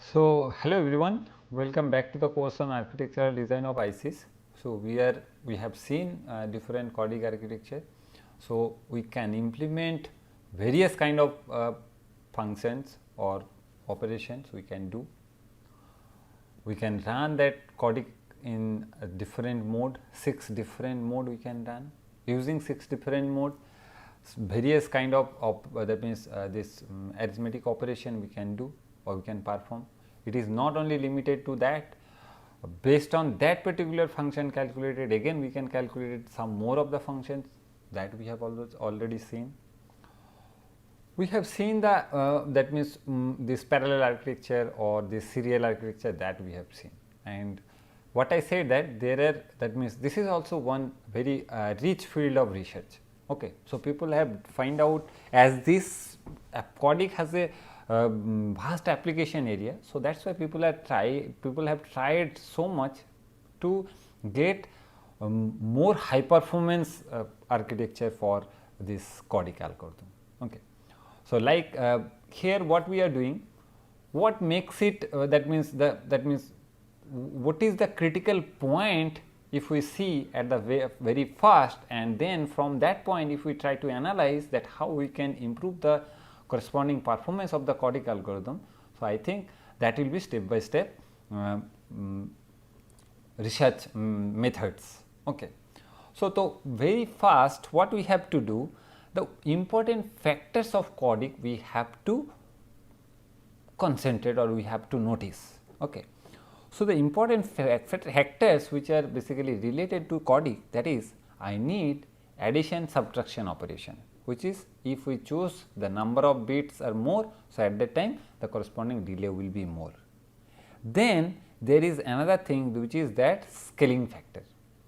So, hello everyone, welcome back to the course on architectural design of ICs. So, we have seen different CORDIC architecture. So, we can implement various kind of functions or operations we can do. We can run that CORDIC in a different mode, 6 different mode we can run. Using 6 different mode, various kind of that means this arithmetic operation we can do or we can perform. It is not only limited to that, based on that particular function calculated, again we can calculate some more of the functions that we have already seen. We have seen the that means this parallel architecture or this serial architecture that we have seen, and what I said that there are, that means this is also one very rich field of research. Okay. So, people have find out as this CORDIC has a vast application area. So, that is why people have tried so much to get more high performance architecture for this CORDIC algorithm. Okay. So, like here what we are doing, what makes it that means what is the critical point if we see at the very first, and then from that point if we try to analyze that how we can improve the corresponding performance of the CORDIC algorithm. So, I think that will be step by step research methods. Okay. So, the very first what we have to do, the important factors of CORDIC we have to concentrate or we have to notice. Okay. So, the important factors which are basically related to CORDIC, that is, I need addition subtraction operation, which is if we choose the number of bits are more. So, at that time the corresponding delay will be more. Then there is another thing which is that scaling factor.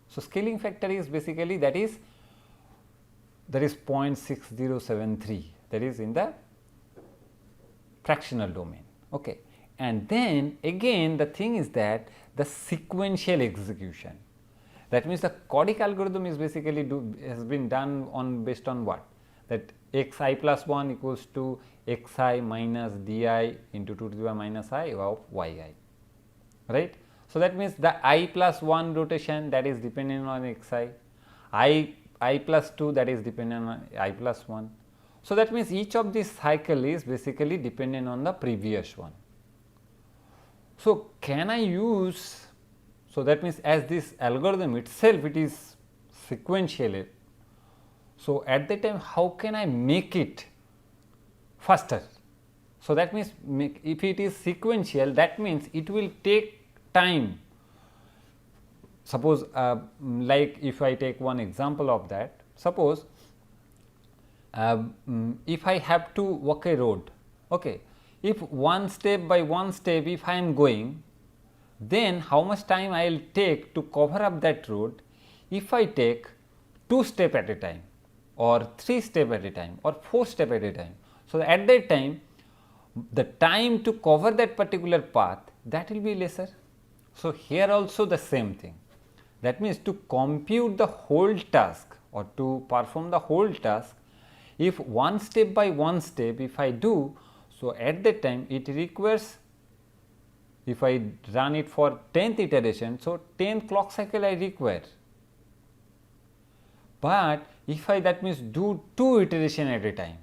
So, scaling factor is basically that is 0.6073, that is in the fractional domain. Okay. And then again the thing is that the sequential execution, that means the CORDIC algorithm is basically has been done on based on what, that x I plus 1 equals to x I minus d I into 2 to the power minus I of y I, right. So, that means the I plus 1 rotation that is dependent on x I plus 2 that is dependent on I plus 1. So, that means each of these cycle is basically dependent on the previous one. So, can I use, so that means as this algorithm itself it is sequential. So, at that time how can I make it faster? So, that means if it is sequential, that means it will take time. Suppose like if I take one example of that, suppose if I have to walk a road, okay, if one step by one step if I am going, then how much time I will take to cover up that road if I take 2 steps at a time or 3 steps at a time or 4 steps at a time. So, at that time the time to cover that particular path that will be lesser. So, here also the same thing, that means to compute the whole task or to perform the whole task, if one step by one step if I do, so at that time it requires, if I run it for 10th iteration, so 10 clock cycle I require. But if I that means do 2 iteration at a time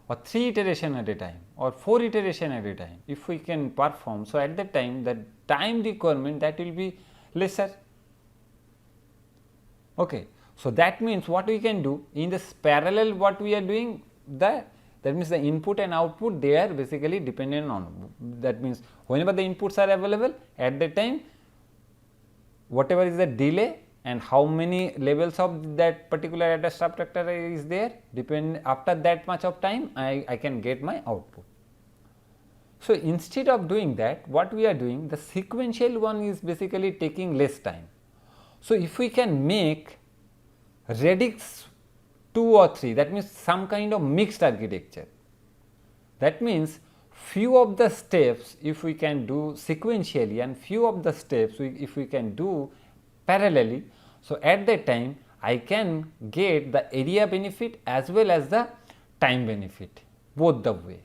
or 3 iteration at a time or 4 iteration at a time, if we can perform, so at that time the time requirement that will be lesser. Okay. So, that means what we can do in this parallel, what we are doing, that means the input and output they are basically dependent on, that means whenever the inputs are available at that time whatever is the delay and how many levels of that particular adder subtractor is there, depend after that much of time I can get my output. So, instead of doing that, what we are doing, the sequential one is basically taking less time. So, if we can make radix 2 or 3, that means some kind of mixed architecture, that means few of the steps if we can do sequentially and few of the steps if we can do parallelly. So, at that time I can get the area benefit as well as the time benefit both the way.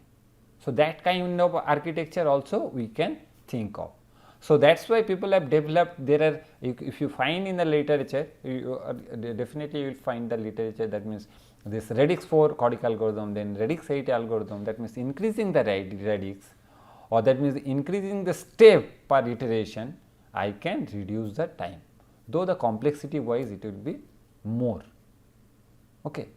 So, that kind of architecture also we can think of. So, that is why people have developed, there are, if you find in the literature, definitely you will find the literature, that means this radix 4 CORDIC algorithm, then radix 8 algorithm, that means increasing the radix, or that means increasing the step per iteration, I can reduce the time, though the complexity wise it will be more. Okay.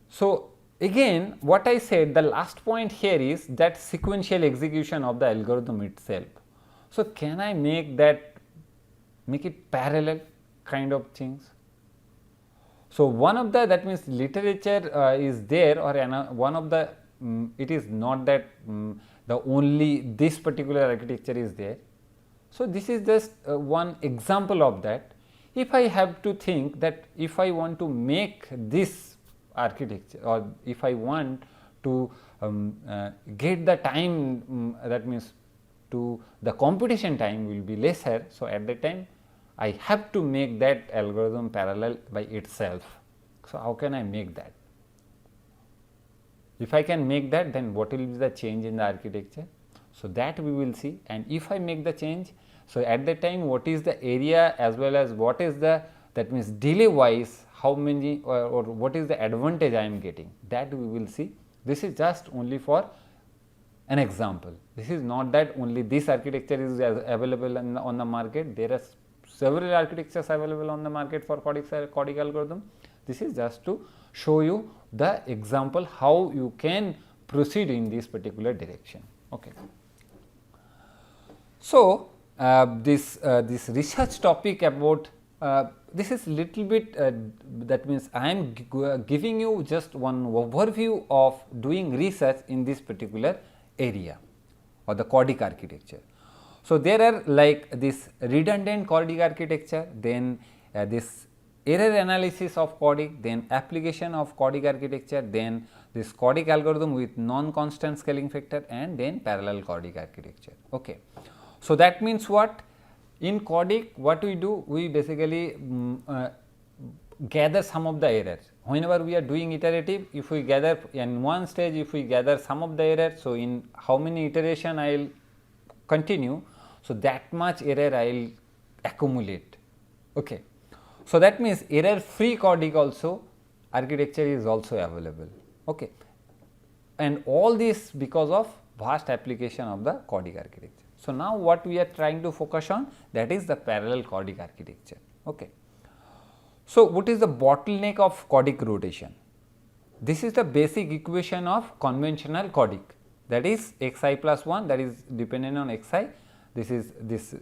So, again what I said, the last point here is that sequential execution of the algorithm itself. So, can I make it parallel kind of things? So, one of the, that means literature is there, or one of the it is not that the only this particular architecture is there. So, this is just one example of that. If I have to think that if I want to make this architecture, or if I want to get the time, that means to the computation time will be lesser. So, at that time I have to make that algorithm parallel by itself. So, how can I make that? If I can make that, then what will be the change in the architecture? So, that we will see, and if I make the change, so at that time what is the area as well as what is the, that means delay wise how many or what is the advantage I am getting, that we will see. This is just only for an example. This is not that only this architecture is available on the market. There are several architectures available on the market for CORDIC algorithm. This is just to show you the example how you can proceed in this particular direction. Okay. So, this research topic about this is little bit, that means I am giving you just one overview of doing research in this particular area or the CORDIC architecture. So, there are like this redundant CORDIC architecture, then this error analysis of CORDIC, then application of CORDIC architecture, then this CORDIC algorithm with non-constant scaling factor, and then parallel CORDIC architecture. Okay. So, that means what? In CORDIC what we do? We basically gather some of the errors. Whenever we are doing iterative, if we gather in one stage, if we gather some of the errors, so in how many iteration I will continue, so that much error I will accumulate. Okay. So, that means error free CORDIC also architecture is also available. Okay. And all this because of vast application of the CORDIC architecture. So, now what we are trying to focus on, that is the parallel CORDIC architecture. Okay. So, what is the bottleneck of CORDIC rotation? This is the basic equation of conventional CORDIC, that is xi plus 1, that is dependent on xi. This is this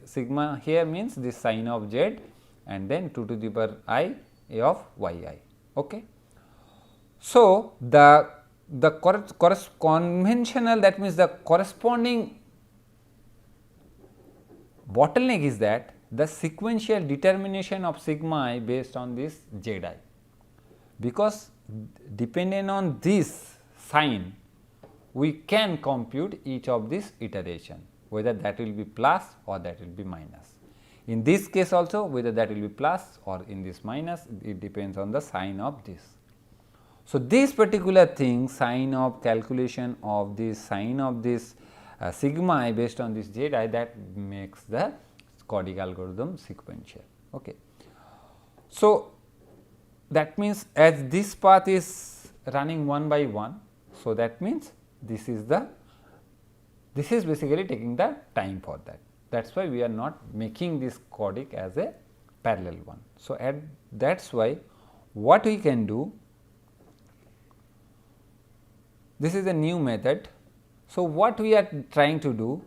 sigma here means this sine of z, and then 2 to the power I a of yi. Okay. So, the conventional, that means the corresponding bottleneck is that the sequential determination of sigma I based on this z I, because depending on this sign we can compute each of this iteration, whether that will be plus or that will be minus. In this case also, whether that will be plus or in this minus, it depends on the sign of this. So, this particular thing, sign of calculation of this sign of this sigma I based on this z I, that makes the CORDIC algorithm sequential. Okay. So, that means as this path is running one by one, so that means this is basically taking the time for that. That is why we are not making this CORDIC as a parallel one. So, that is why what we can do, this is a new method. So, what we are trying to do,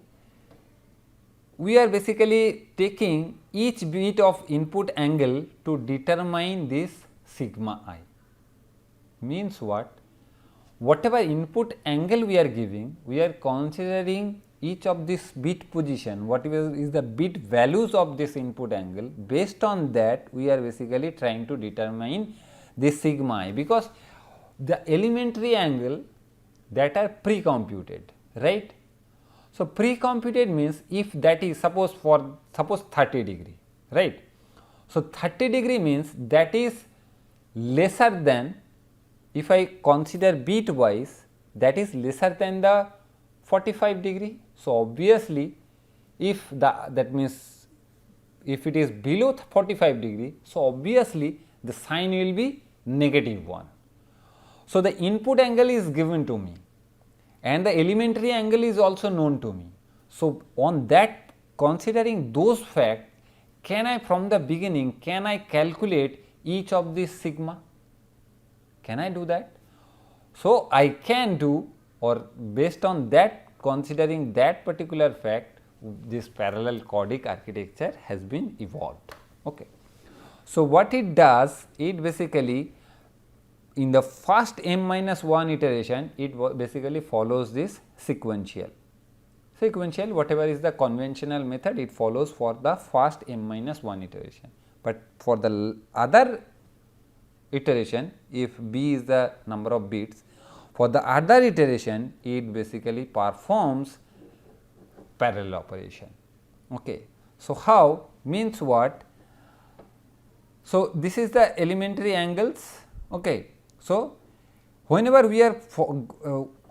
we are basically taking each bit of input angle to determine this sigma I. Means what? Whatever input angle we are giving, we are considering each of this bit position, whatever is the bit values of this input angle, based on that we are basically trying to determine this sigma I, because the elementary angle that are pre-computed, right. So, pre-computed means if that is suppose 30 degree, right. So, 30 degree means that is lesser than, if I consider bit wise, that is lesser than the 45 degree. So, obviously, if that means if it is below 45 degree, so obviously the sign will be -1. So, the input angle is given to me and the elementary angle is also known to me. So, on that, considering those facts, can I from the beginning, can I calculate each of these sigma? Can I do that? So, I can do, or based on that, considering that particular fact, this parallel CORDIC architecture has been evolved. Okay. So, what it does, it basically in the first m-1 iteration, it basically follows this sequential whatever is the conventional method, it follows for the first m-1 iteration. But for the other iteration, if b is the number of bits, for the other iteration it basically performs parallel operation. Okay. So, how means what? So, this is the elementary angles. Okay. So, whenever we are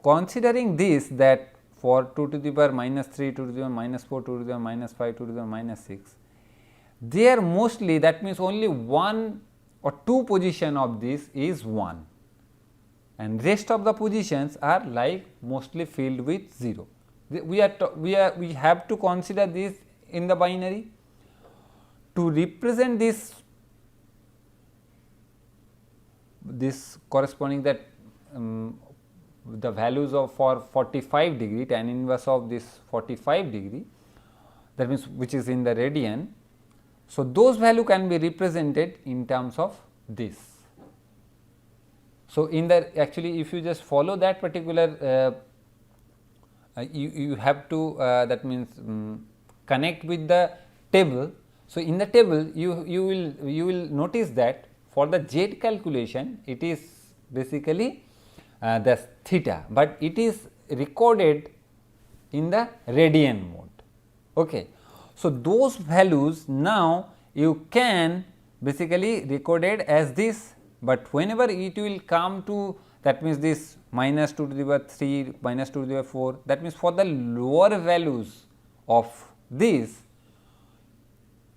considering this, that for 2 to the power -3, 2 to the power -4, 2 to the power -5, 2 to the power -6, there mostly, that means only 1 or 2 position of this is 1 and rest of the positions are like mostly filled with 0. We have to consider this in the binary to represent this corresponding that the values of for 45 degree, tan inverse of this 45 degree, that means which is in the radian. So, those value can be represented in terms of this. So, in the actually if you just follow that particular you have to that means connect with the table. So, in the table you will notice that for the z calculation it is basically the theta, but it is recorded in the radian mode. Okay. So, those values now you can basically recorded as this, but whenever it will come to, that means this -2 to the power 3, -2 to the power 4, that means for the lower values of this,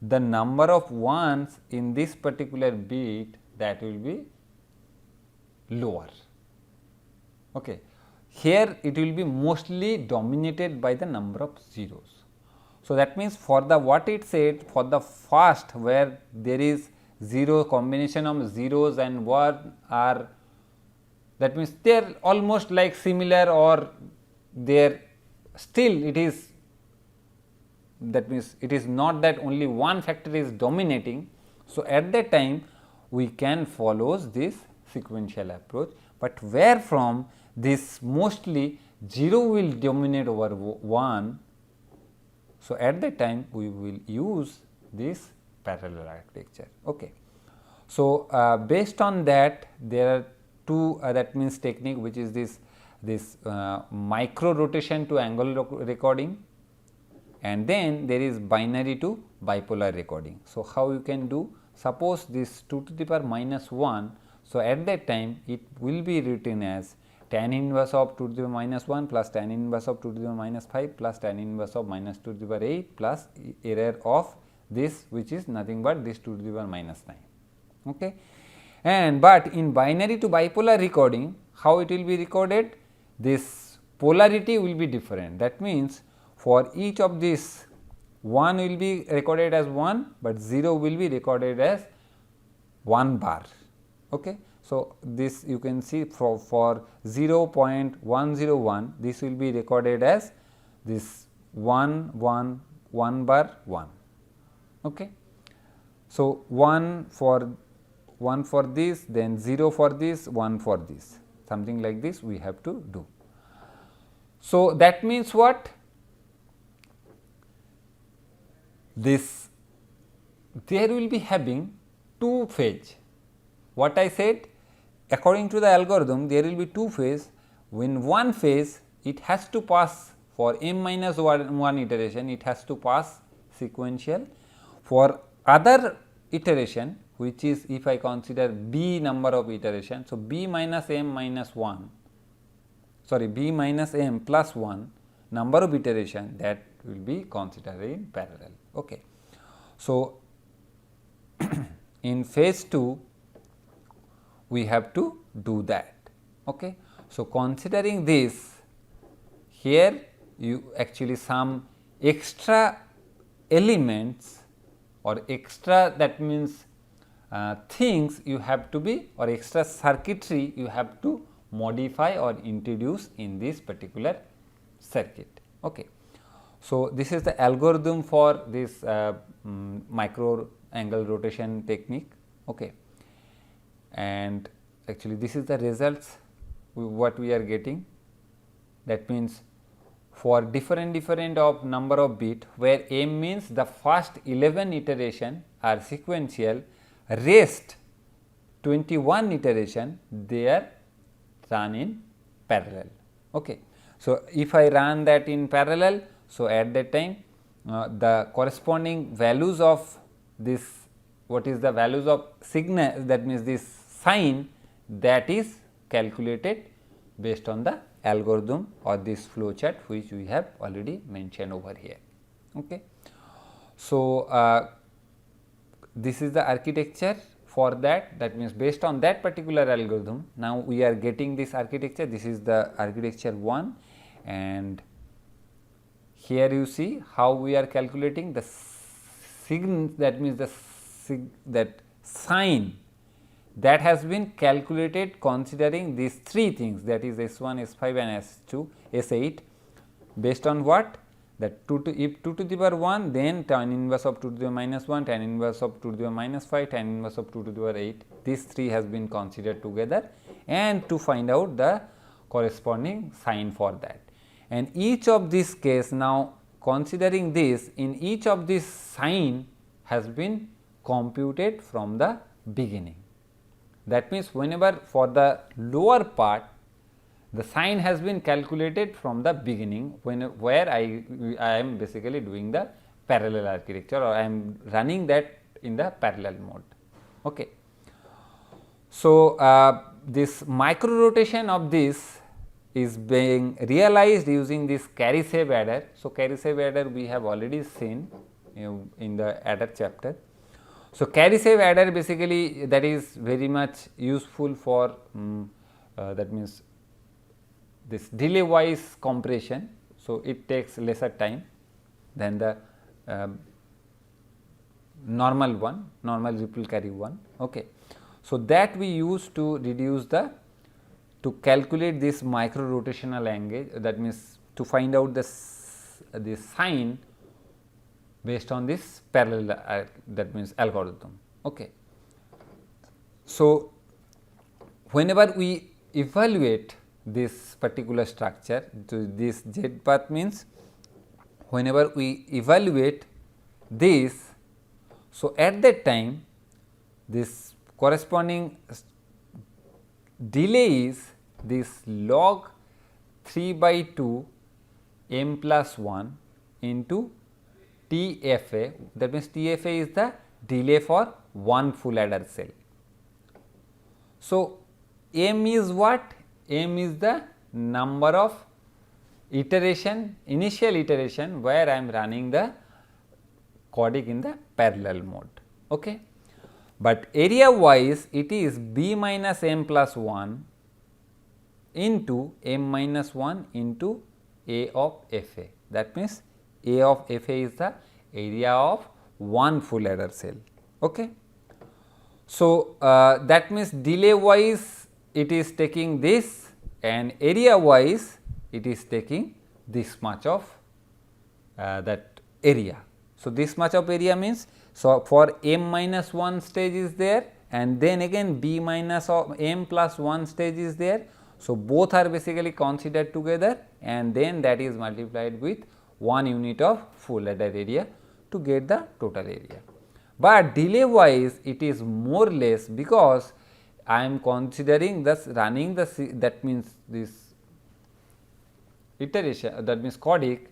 the number of ones in this particular bit, that will be lower. Okay. Here it will be mostly dominated by the number of zeros. So, that means for the what it said, for the first where there is 0 combination of zeros and 1 are, that means they are almost like similar, or there still it is, that means it is not that only one factor is dominating. So, at that time we can follow this sequential approach, but where from this mostly 0 will dominate over 1. So, at that time we will use this parallel architecture. Okay. So, based on that there are two that means technique, which is this micro rotation to angle recording, and then there is binary to bipolar recording. So, how you can do? Suppose this 2 to the power -1. So, at that time it will be written as tan inverse of 2 to the power -1 plus tan inverse of 2 to the power -5 plus tan inverse of -2 to the power 8 plus error of this, which is nothing but this 2 to the power -9. Okay. And but in binary to bipolar recording, how it will be recorded? This polarity will be different. That means for each of this, 1 will be recorded as 1, but 0 will be recorded as 1 bar. Okay. So, this you can see for 0.101, this will be recorded as this 1 bar 1. Okay. So, 1 for this, then 0 for this, 1 for this, something like this we have to do. So, that means what? This there will be having 2 phase. What I said, according to the algorithm there will be 2 phase. When one phase it has to pass for m-1 iteration, it has to pass sequential. For other iteration, which is if I consider b number of iteration. So, b minus m minus 1, b minus m plus 1 number of iteration, that will be considered in parallel. Okay. So, in phase 2 we have to do that. Okay. So, considering this, here you actually some extra elements or extra, that means things you have to be, or extra circuitry you have to modify or introduce in this particular circuit. Okay. So, this is the algorithm for this micro angle rotation technique. Okay. And actually this is the results what we are getting. That means for different of number of bit, where m means the first 11 iteration are sequential, rest 21 iteration they are run in parallel. Okay. So, if I run that in parallel, so at that time the corresponding values of this, what is the values of signal, that means this sign, that is calculated based on the algorithm or this flow chart which we have already mentioned over here. Okay. So, this is the architecture for that, that means based on that particular algorithm. Now, we are getting this architecture, this is the architecture 1, and here you see how we are calculating the sign, that means that sign that has been calculated considering these 3 things, that is S1, S5 and S2, S8, based on what? That 2 to, if 2 to the power 1, then tan inverse of 2 to the power minus 1, tan inverse of 2 to the power minus 5, tan inverse of 2 to the power 8, these 3 has been considered together, and to find out the corresponding sign for that. And each of this case, now considering this, in each of this sign has been computed from the beginning. That means, whenever for the lower part, the sign has been calculated from the beginning, where I am basically doing the parallel architecture, or I am running that in the parallel mode. Okay. So, this micro rotation of this is being realized using this carry save adder. So, carry save adder we have already seen in the adder chapter. So, carry save adder basically that is very much useful for that means this delay wise compression. So, it takes lesser time than the normal one, normal ripple carry one. Okay. So, that we use to reduce the, to calculate this micro rotational angle, that means to find out this sign based on this parallel that means algorithm. Okay. So, whenever we evaluate this particular structure, so this Z path means whenever we evaluate this, so at that time this corresponding delay is this log 3 by 2 m plus 1 into TFA, that means TFA is the delay for one full adder cell. So, m is what? M is the number of iteration, initial iteration where I am running the CORDIC in the parallel mode. Okay. But area wise it is B minus m plus 1 into m minus 1 into A of FA. That means, A of FA is the area of one full adder cell. Okay. So, that means delay wise it is taking this, and area wise it is taking this much of that area. So, this much of area means, so for m minus 1 stage is there, and then again B minus of m plus 1 stage is there. So, both are basically considered together, and then that is multiplied with 1 unit of full adder area to get the total area. But delay wise it is more or less, because I am considering this running the, that means this iteration, that means CORDIC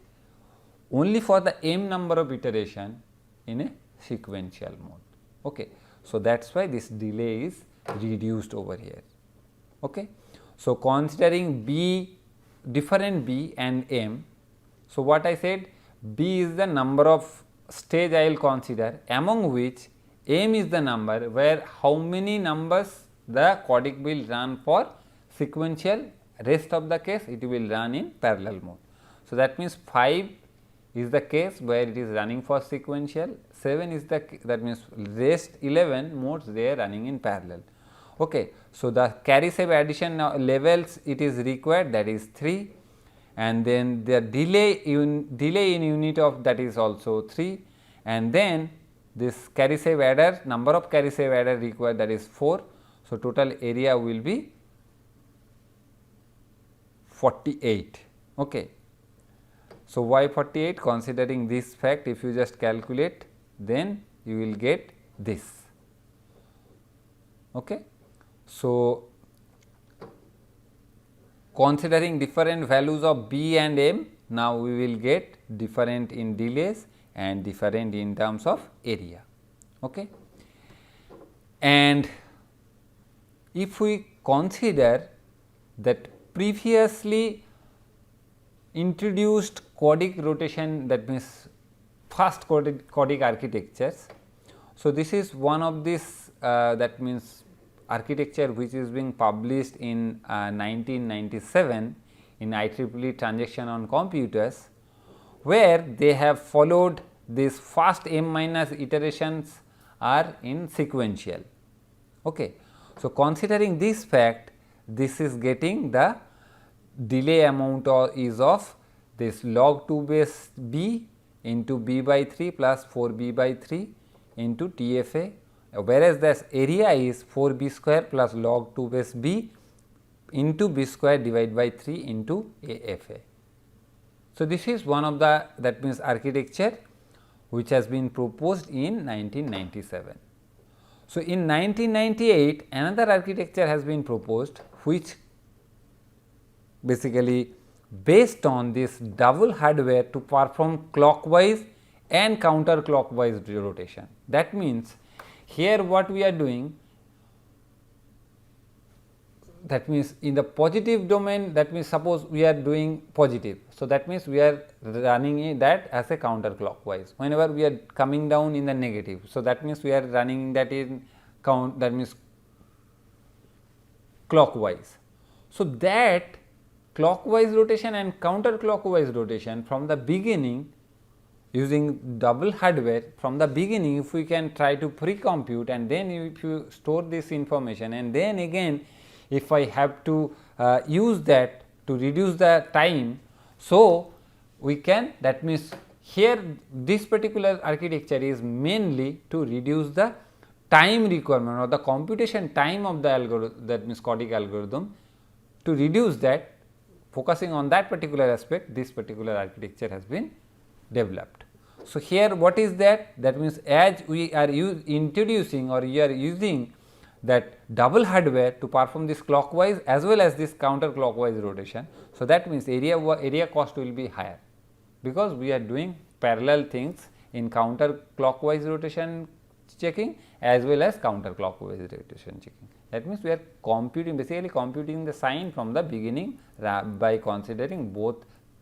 only for the m number of iteration in a sequential mode. Okay. So, that is why this delay is reduced over here. Okay. So, considering B different B and M. So, what I said, B is the number of stage I will consider, among which M is the number where how many numbers the CORDIC will run for sequential, rest of the case it will run in parallel mode. So, that means 5 is the case where it is running for sequential, 7 is the, that means rest 11 modes they are running in parallel. Okay. So, the carry save addition levels it is required, that is 3, and then the delay in unit of, that is also 3, and then this carry save adder, number of carry save adder required, that is 4. So, total area will be 48. Okay. So, why 48? Considering this fact, if you just calculate, then you will get this. Okay. So, considering different values of B and M, now we will get different in delays and different in terms of area. Okay. And if we consider that previously introduced CORDIC rotation, that means first CORDIC architectures. So, this is one of this that means architecture which is being published in 1997 in IEEE Transaction on Computers, where they have followed this first m minus iterations are in sequential. Okay. So, considering this fact, this is getting the delay amount is of this log 2 base B into B by 3 plus 4 B by 3 into TFA, whereas this area is 4 B square plus log 2 base B into B square divided by 3 into AFA. So, this is one of the, that means architecture which has been proposed in 1997. So, in 1998 another architecture has been proposed, which basically based on this double hardware to perform clockwise and counterclockwise rotation. That means, here what we are doing, that means in the positive domain, that means suppose we are doing positive. So, that means we are running that as a counterclockwise, whenever we are coming down in the negative. So, that means we are running that in count, that means clockwise. So, that clockwise rotation and counterclockwise rotation from the beginning using double hardware, from the beginning if we can try to pre-compute, and then if you store this information, and then again if I have to use that to reduce the time. So, we can, that means here this particular architecture is mainly to reduce the time requirement or the computation time of the algorithm, that means CORDIC algorithm. To reduce that, focusing on that particular aspect, this particular architecture has been developed. So, here what is that? That means as we are introducing or you are using that double hardware to perform this clockwise as well as this counterclockwise rotation. So, that means area cost will be higher, because we are doing parallel things in counterclockwise rotation checking as well as counterclockwise rotation checking. That means, we are computing, basically computing the sign from the beginning by considering both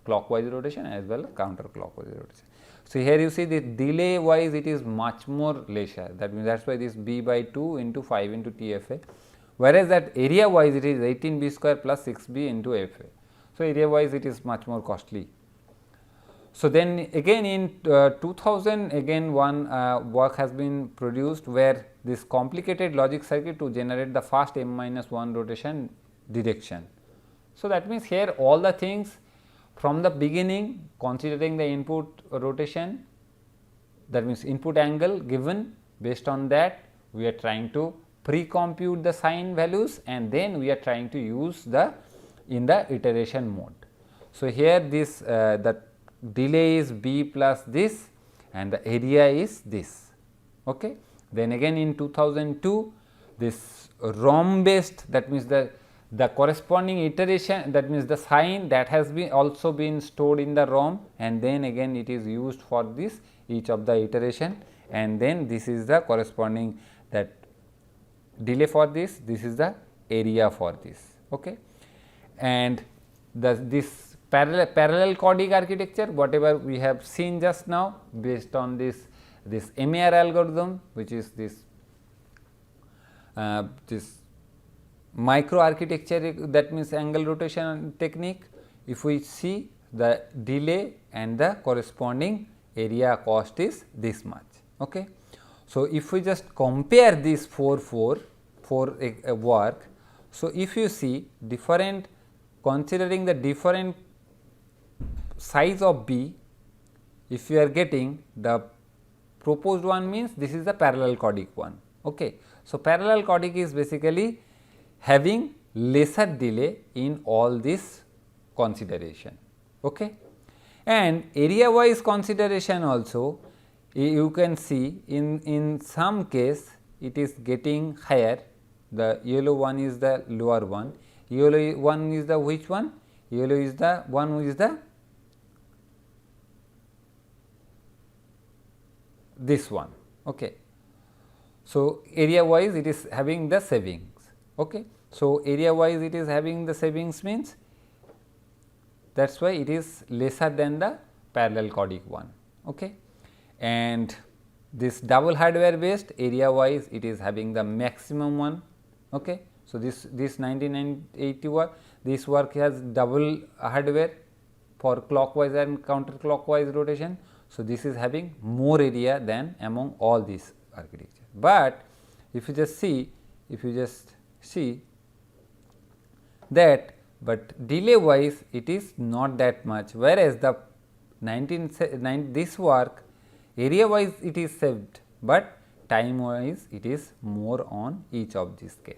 clockwise rotation as well as counterclockwise rotation. So, here you see the delay wise it is much more lesser, that means that is why this B by 2 into 5 into TFA, whereas that area wise it is 18 B square plus 6 B into FA. So, area wise it is much more costly. So, then again in 2000 again one work has been produced, where this complicated logic circuit to generate the first m minus 1 rotation direction. So, that means here all the things from the beginning, considering the input rotation, that means input angle given, based on that we are trying to pre-compute the sign values, and then we are trying to use the in the iteration mode. So, here this the delay is B plus this and the area is this. Okay. Then again in 2002 this ROM based, that means the corresponding iteration, that means the sign that has been also been stored in the ROM, and then again it is used for this each of the iteration, and then this is the corresponding that delay for this is the area for this. Okay. And this parallel CORDIC architecture, whatever we have seen just now based on this MAR algorithm, which is this micro architecture, that means angle rotation technique. If we see the delay and the corresponding area cost is this much. Okay. So, if we just compare these four work, so if you see different, considering the different size of B, if you are getting the proposed one, means this is the parallel CORDIC one. Okay. So, parallel CORDIC is basically having lesser delay in all this consideration. Okay. And area wise consideration also, you can see in some case it is getting higher. The yellow one is the lower one, yellow one is the which one? Yellow is the one who is the this one. Okay. So, area wise it is having the savings. Okay. So, area wise it is having the savings, means that is why it is lesser than the parallel CORDIC one. Okay. And this double hardware based, area wise it is having the maximum one. Okay. So, this 1980 work, this work has double hardware for clockwise and counterclockwise rotation. So, this is having more area than among all these architecture. But if you just see, that, but delay wise it is not that much, whereas the this work area wise it is saved, but time wise it is more on each of these case.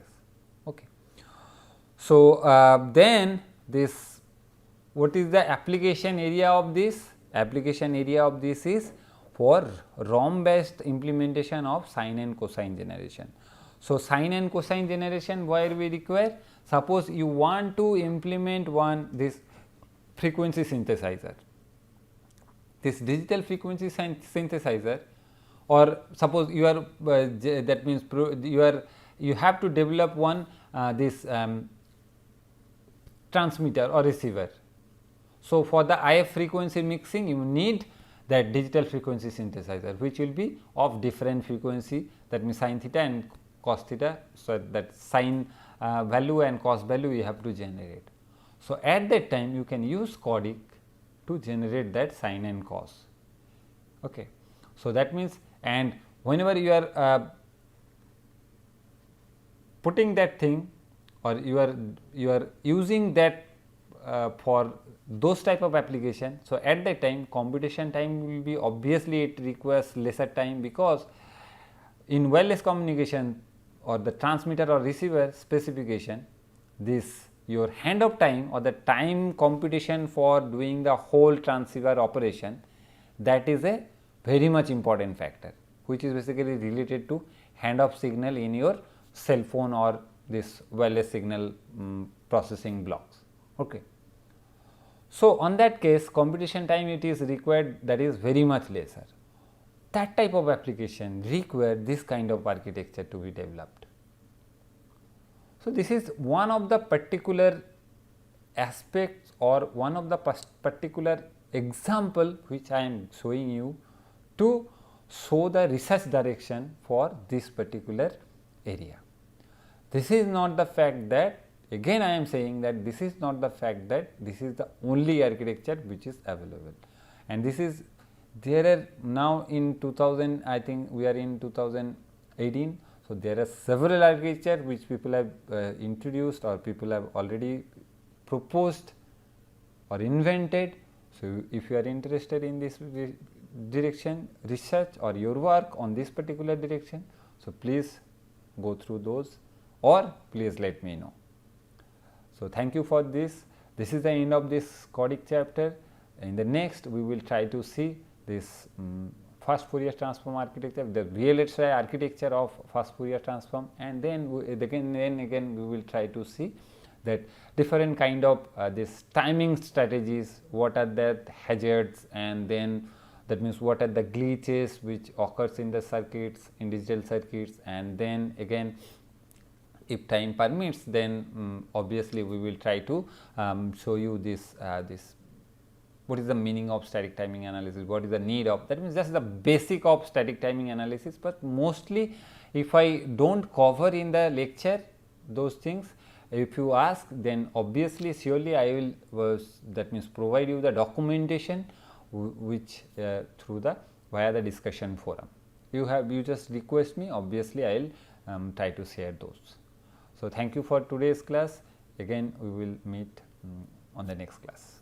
Okay. So, then this, what is the application area of this? Application area of this is for ROM based implementation of sine and cosine generation. So, sine and cosine generation where we require, suppose you want to implement this frequency synthesizer, this digital frequency synthesizer, or suppose you are that means you have to develop one this transmitter or receiver. So, for the IF frequency mixing you need that digital frequency synthesizer, which will be of different frequency, that means sin theta and cos theta. So, that sin value and cos value you have to generate. So, at that time you can use CORDIC to generate that sin and cos. Okay. So, that means, and whenever you are putting that thing, or you are using that for those type of application. So, at that time computation time will be, obviously it requires lesser time, because in wireless communication or the transmitter or receiver specification, this your hand of time or the time computation for doing the whole transceiver operation, that is a very much important factor, which is basically related to hand of signal in your cell phone or this wireless signal processing blocks. Okay. So, on that case computation time it is required, that is very much lesser. That type of application require this kind of architecture to be developed. So, this is one of the particular aspects or one of the particular example which I am showing you to show the research direction for this particular area. This is not the fact that, again I am saying that this is not the fact that this is the only architecture which is available, and this is there are now in 2000, I think we are in 2018. So, there are several architecture which people have introduced or people have already proposed or invented. So, if you are interested in this direction research or your work on this particular direction, so please go through those or please let me know. So, thank you for this. This is the end of this CORDIC chapter. In the next we will try to see this first Fourier transform architecture, the VLSI architecture of first Fourier transform, and then again we will try to see that different kind of this timing strategies, what are the hazards, and then that means what are the glitches which occurs in the circuits, in digital circuits, and then again if time permits, then obviously we will try to show you this what is the meaning of static timing analysis, what is the need of, that means just the basic of static timing analysis. But mostly if I do not cover in the lecture those things, if you ask, then obviously surely I will that means provide you the documentation which through the via the discussion forum. You just request me, obviously I will try to share those. So, thank you for today's class. Again we will meet on the next class.